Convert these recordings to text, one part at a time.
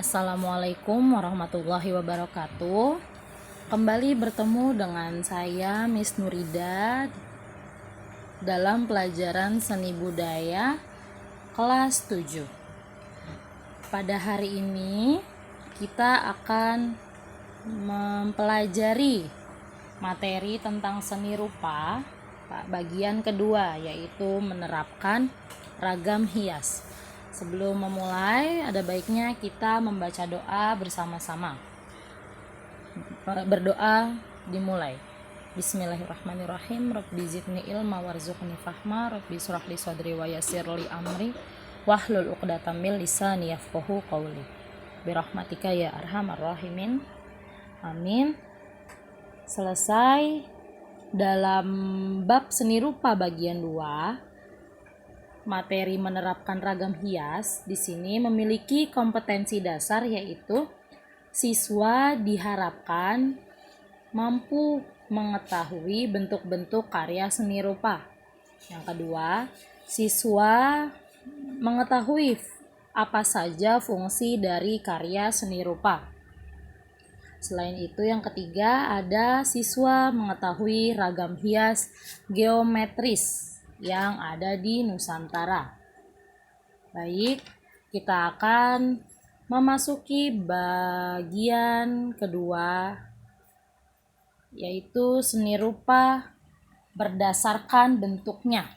Assalamualaikum warahmatullahi wabarakatuh. Kembali bertemu dengan saya Miss Nurida dalam pelajaran seni budaya kelas 7. Pada hari ini kita akan mempelajari materi tentang seni rupa bagian kedua, yaitu menerapkan ragam hias. Sebelum memulai, ada baiknya kita membaca doa bersama-sama. Berdoa dimulai. Bismillahirrahmanirrahim. Rabbi zidni ilma warzuqni fahma. Rabbi shrah li sadri wa yassir li amri wahlul 'uqdatam min lisani yafqahu qawli. Birahmatika ya arhamar rahimin. Amin. Selesai dalam bab seni rupa bagian 2. Materi menerapkan ragam hias di sini memiliki kompetensi dasar, yaitu siswa diharapkan mampu mengetahui bentuk-bentuk karya seni rupa. Yang kedua, siswa mengetahui apa saja fungsi dari karya seni rupa. Selain itu, yang ketiga, ada siswa mengetahui ragam hias geometris yang ada di Nusantara. Baik, kita akan memasuki bagian kedua, yaitu seni rupa berdasarkan bentuknya.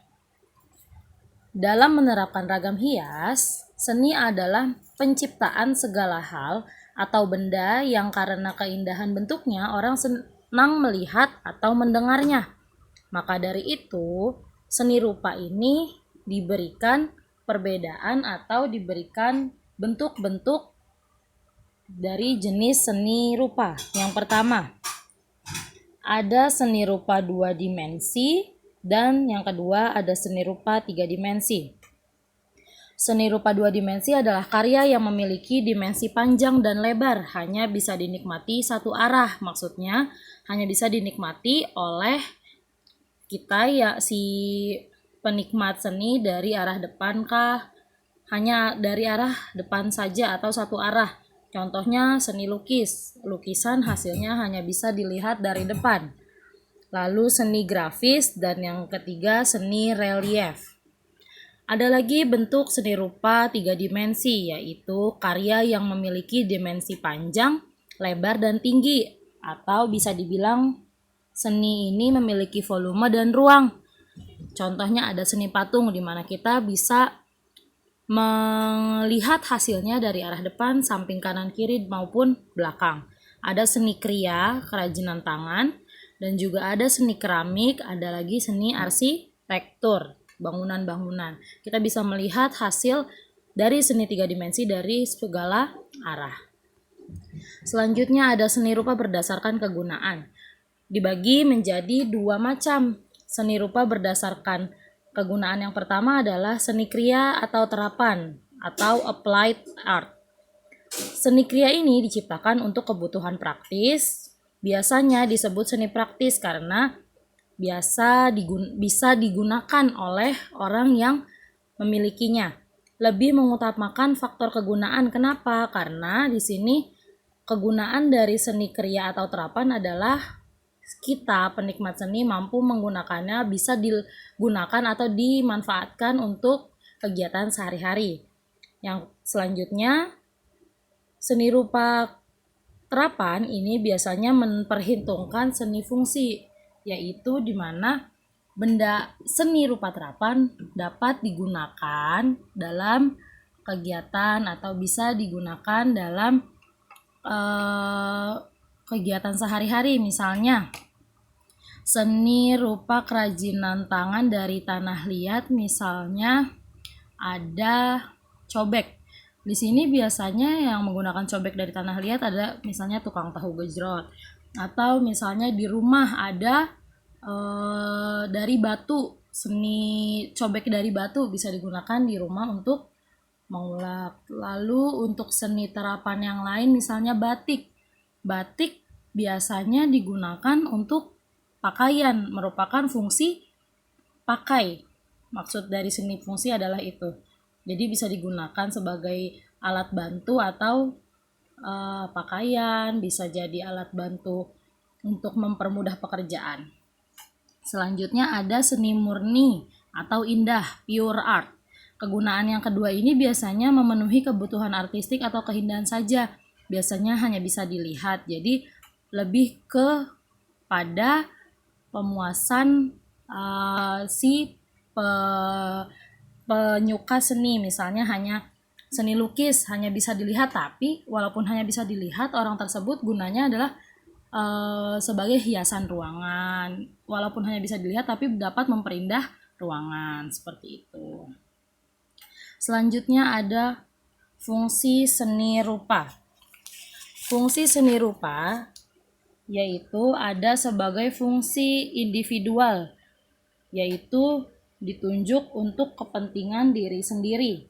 Dalam menerapkan ragam hias, seni adalah penciptaan segala hal atau benda yang karena keindahan bentuknya orang senang melihat atau mendengarnya. Maka dari itu, seni rupa ini diberikan perbedaan atau diberikan bentuk-bentuk dari jenis seni rupa. Yang pertama, ada seni rupa 2 dimensi, dan yang kedua ada seni rupa 3 dimensi. Seni rupa 2 dimensi adalah karya yang memiliki dimensi panjang dan lebar, hanya bisa dinikmati satu arah. Maksudnya hanya bisa dinikmati oleh kita, ya, si penikmat seni dari arah depan kah, hanya dari arah depan saja atau satu arah. Contohnya seni lukisan hasilnya hanya bisa dilihat dari depan. Lalu seni grafis, dan yang ketiga seni relief. Ada lagi bentuk seni rupa 3 dimensi, yaitu karya yang memiliki dimensi panjang, lebar, dan tinggi, atau bisa dibilang seni ini memiliki volume dan ruang. Contohnya ada seni patung, di mana kita bisa melihat hasilnya dari arah depan, samping kanan, kiri, maupun belakang. Ada seni kriya, kerajinan tangan, dan juga ada seni keramik, ada lagi seni arsitektur, bangunan-bangunan. Kita bisa melihat hasil dari seni 3 dimensi dari segala arah. Selanjutnya ada seni rupa berdasarkan kegunaan. Dibagi menjadi 2 macam. Seni rupa berdasarkan kegunaan yang pertama adalah seni kriya atau terapan atau applied art. Seni kriya ini diciptakan untuk kebutuhan praktis. Biasanya disebut seni praktis karena bisa digunakan oleh orang yang memilikinya. Lebih mengutamakan faktor kegunaan. Kenapa? Karena di sini kegunaan dari seni kriya atau terapan adalah kita penikmat seni mampu menggunakannya, bisa digunakan atau dimanfaatkan untuk kegiatan sehari-hari. Yang selanjutnya, seni rupa terapan ini biasanya memperhitungkan seni fungsi, yaitu di mana benda seni rupa terapan dapat digunakan dalam kegiatan atau bisa digunakan dalam kegiatan sehari-hari. Misalnya seni rupa kerajinan tangan dari tanah liat, misalnya ada cobek. Di sini biasanya yang menggunakan cobek dari tanah liat ada misalnya tukang tahu gejrot, atau misalnya di rumah ada dari batu, seni cobek dari batu bisa digunakan di rumah untuk mengulap. Lalu untuk seni terapan yang lain misalnya batik. Batik biasanya digunakan untuk pakaian, merupakan fungsi pakai. Maksud dari seni fungsi adalah itu. Jadi bisa digunakan sebagai alat bantu atau pakaian, bisa jadi alat bantu untuk mempermudah pekerjaan. Selanjutnya ada seni murni atau indah, pure art. Kegunaan yang kedua ini biasanya memenuhi kebutuhan artistik atau keindahan saja. Biasanya hanya bisa dilihat, jadi lebih pada pemuasan si penyuka seni. Misalnya hanya seni lukis hanya bisa dilihat, tapi walaupun hanya bisa dilihat, orang tersebut gunanya adalah sebagai hiasan ruangan. Walaupun hanya bisa dilihat tapi dapat memperindah ruangan, seperti itu. Selanjutnya ada fungsi seni rupa. Fungsi seni rupa yaitu ada sebagai fungsi individual, yaitu ditunjuk untuk kepentingan diri sendiri,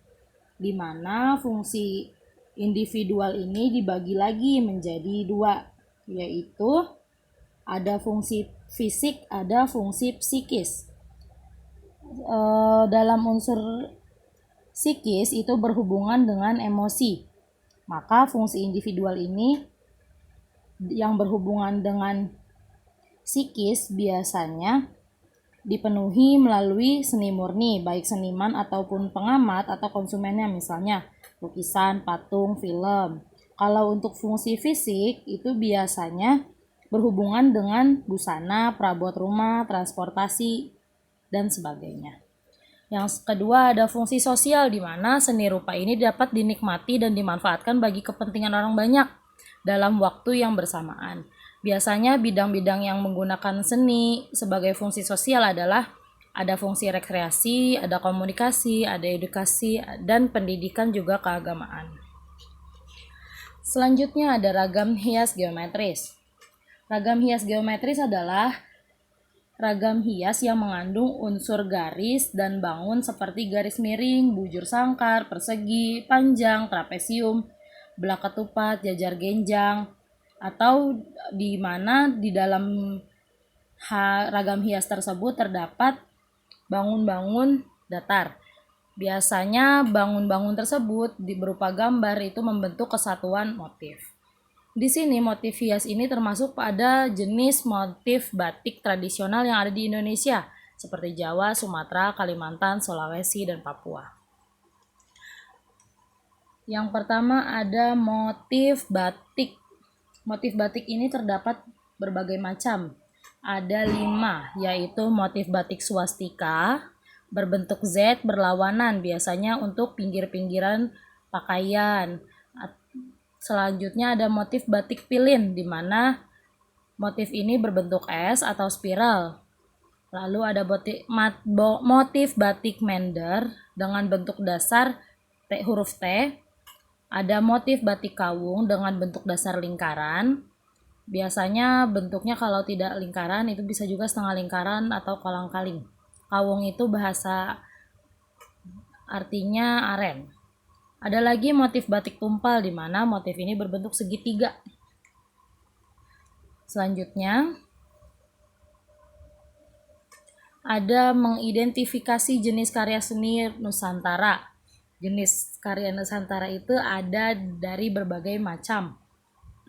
di mana fungsi individual ini dibagi lagi menjadi dua, yaitu ada fungsi fisik, ada fungsi psikis. Dalam unsur psikis itu berhubungan dengan emosi, maka fungsi individual ini yang berhubungan dengan psikis biasanya dipenuhi melalui seni murni, baik seniman ataupun pengamat atau konsumennya, misalnya lukisan, patung, film. Kalau untuk fungsi fisik itu biasanya berhubungan dengan busana, perabot rumah, transportasi, dan sebagainya. Yang kedua ada fungsi sosial, di mana seni rupa ini dapat dinikmati dan dimanfaatkan bagi kepentingan orang banyak dalam waktu yang bersamaan. Biasanya bidang-bidang yang menggunakan seni sebagai fungsi sosial adalah ada fungsi rekreasi, ada komunikasi, ada edukasi, dan pendidikan juga keagamaan. Selanjutnya ada ragam hias geometris. Ragam hias geometris adalah ragam hias yang mengandung unsur garis dan bangun seperti garis miring, bujur sangkar, persegi, panjang, trapesium, belak ketupat, jajar genjang, atau di mana di dalam ragam hias tersebut terdapat bangun-bangun datar. Biasanya bangun-bangun tersebut berupa gambar itu membentuk kesatuan motif. Di sini motif hias ini termasuk pada jenis motif batik tradisional yang ada di Indonesia, seperti Jawa, Sumatera, Kalimantan, Sulawesi, dan Papua. Yang pertama ada motif batik. Motif batik ini terdapat berbagai macam. Ada 5, yaitu motif batik swastika, berbentuk Z berlawanan, biasanya untuk pinggir-pinggiran pakaian. Selanjutnya ada motif batik pilin, di mana motif ini berbentuk S atau spiral. Lalu ada motif batik mender dengan bentuk dasar huruf T. Ada motif batik kawung dengan bentuk dasar lingkaran. Biasanya bentuknya kalau tidak lingkaran itu bisa juga setengah lingkaran atau kolang-kaling. Kawung itu bahasa artinya aren. Ada lagi motif batik tumpal, di mana motif ini berbentuk segitiga. Selanjutnya ada mengidentifikasi jenis karya seni Nusantara. Jenis karya Nusantara itu ada dari berbagai macam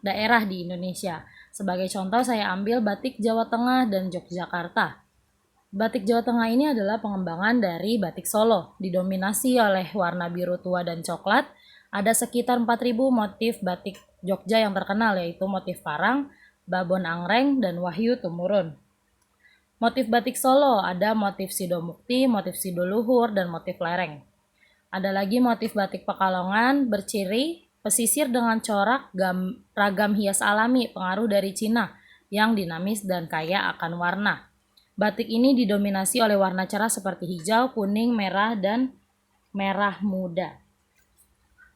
daerah di Indonesia. Sebagai contoh saya ambil batik Jawa Tengah dan Yogyakarta. Batik Jawa Tengah ini adalah pengembangan dari batik Solo, didominasi oleh warna biru tua dan coklat. Ada sekitar 4.000 motif batik Jogja yang terkenal, yaitu motif Parang, Babon Angreng, dan Wahyu Tumurun. Motif batik Solo ada motif Sidomukti, motif Sidoluhur, dan motif lereng. Ada lagi motif batik Pekalongan berciri pesisir dengan corak ragam hias alami pengaruh dari Cina yang dinamis dan kaya akan warna. Batik ini didominasi oleh warna cerah seperti hijau, kuning, merah, dan merah muda.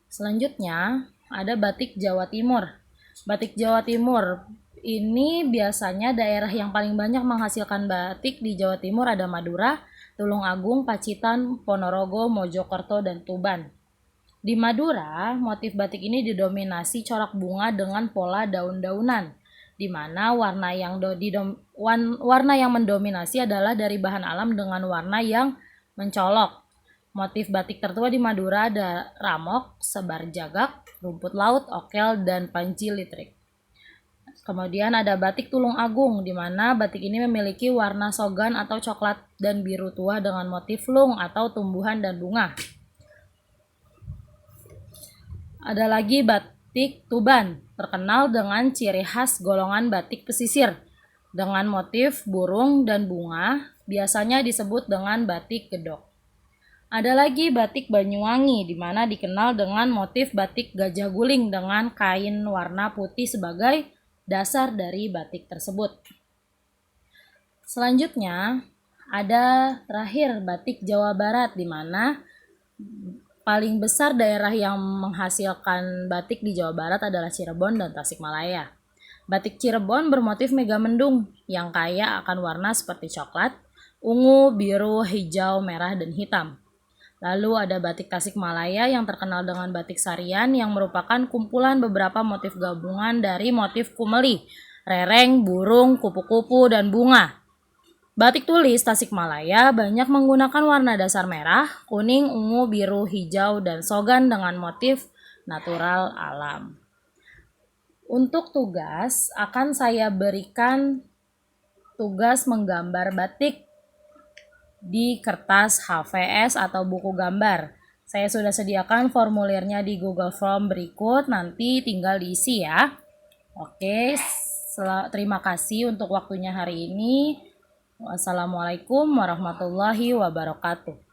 Selanjutnya ada batik Jawa Timur. Batik Jawa Timur ini biasanya daerah yang paling banyak menghasilkan batik di Jawa Timur ada Madura, Tulungagung, Pacitan, Ponorogo, Mojokerto, dan Tuban. Di Madura, motif batik ini didominasi corak bunga dengan pola daun-daunan, di mana warna yang mendominasi adalah dari bahan alam dengan warna yang mencolok. Motif batik tertua di Madura ada ramok, sebar jagak, rumput laut, okel, dan panci litrik. Kemudian ada batik Tulung Agung, di mana batik ini memiliki warna sogan atau coklat dan biru tua dengan motif lung atau tumbuhan dan bunga. Ada lagi batik Tuban, terkenal dengan ciri khas golongan batik pesisir dengan motif burung dan bunga, biasanya disebut dengan batik gedok. Ada lagi batik Banyuwangi, di mana dikenal dengan motif batik gajah guling dengan kain warna putih sebagai dasar dari batik tersebut. Selanjutnya, ada terakhir batik Jawa Barat, di mana paling besar daerah yang menghasilkan batik di Jawa Barat adalah Cirebon dan Tasikmalaya. Batik Cirebon bermotif megamendung yang kaya akan warna seperti coklat, ungu, biru, hijau, merah, dan hitam. Lalu ada batik Tasikmalaya yang terkenal dengan batik sarian yang merupakan kumpulan beberapa motif gabungan dari motif kumeli, rereng, burung, kupu-kupu, dan bunga. Batik tulis Tasikmalaya banyak menggunakan warna dasar merah, kuning, ungu, biru, hijau, dan sogan dengan motif natural alam. Untuk tugas, akan saya berikan tugas menggambar batik di kertas HVS atau buku gambar. Saya sudah sediakan formulirnya di Google Form berikut, nanti tinggal diisi ya. Oke, terima kasih untuk waktunya hari ini. Wassalamualaikum warahmatullahi wabarakatuh.